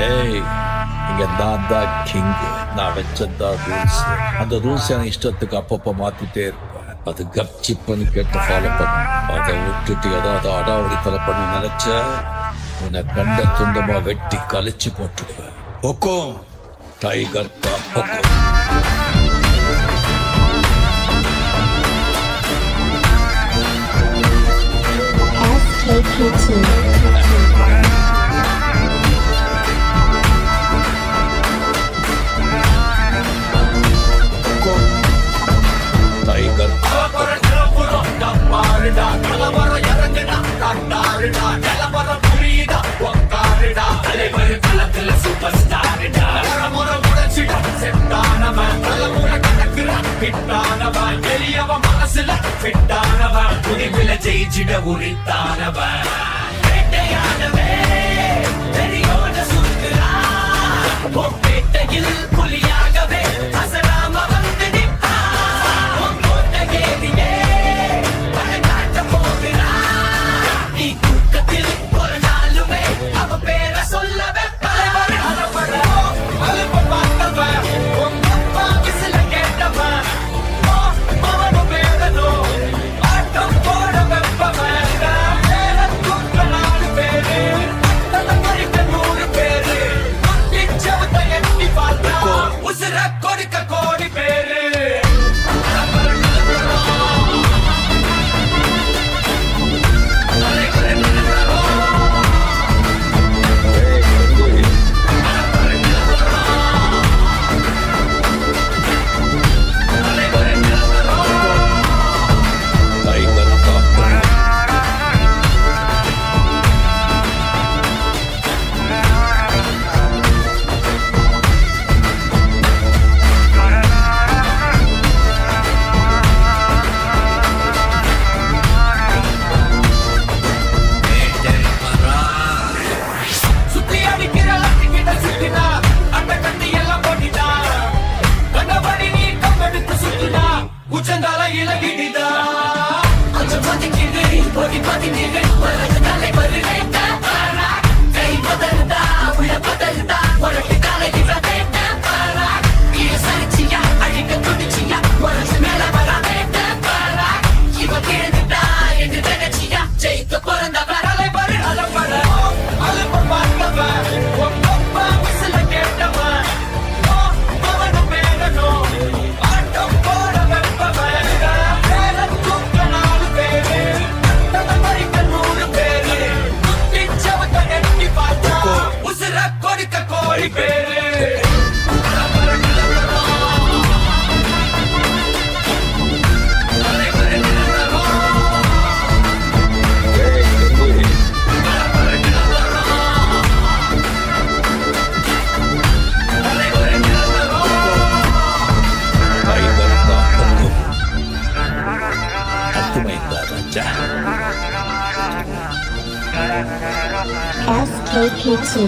ஏய், இங்க நான் தான் கிங். நான் வச்சதான் ரூல்ஸ். அந்த ரூல்ஸ் எனக்கு இஷ்டத்துக்கு அப்பப்போ மாத்திட்டே இருப்பேன். அது கப்சிப்புன்னு கேட்டு ஃபாலோ பண்ண. அதை விட்டுட்டு ஏதாவது அடாவடித்தலை பண்ண நினைச்ச உன்னை கண்ட துண்டமா வெட்டி கழிச்சு போட்டுடுவேன். ஹொக்கோம் டைகர் கா ஹொக்கோம். SKP2 டைகர் ஜெயிச்சிட உரித்தானவன் வேட்டையாடவே பெரியோட சுத்துறா பேட்டையில் புலியாகவே அசராம வந்து நிற்பா கோட்டகேரியே காட்ட போகிறா நீ தூக்கத்தில் ஒரு நாளுமே அவ பேர சொல்ல உச்சந்தால இலகிடிதா கொஞ்சம் பதிக்கிது பொடி பதினீர்கள் தலைவர் கை பதறுதா உள்ள பதறுதா உனக்கு தலைகிற சரிச்சியா அழிக்க துடிச்சியா உனக்கு மேல வர இவ கிழந்துட்டா என்று நினைச்சியா ஜெயிக்க பிறந்தவர் அலைவர் அலப்பட அலுப்ப பார்த்தவன் ஒப்பா விசில கேட்டவன் அவனும் பேரனும் ஆட்டம் போட SKP2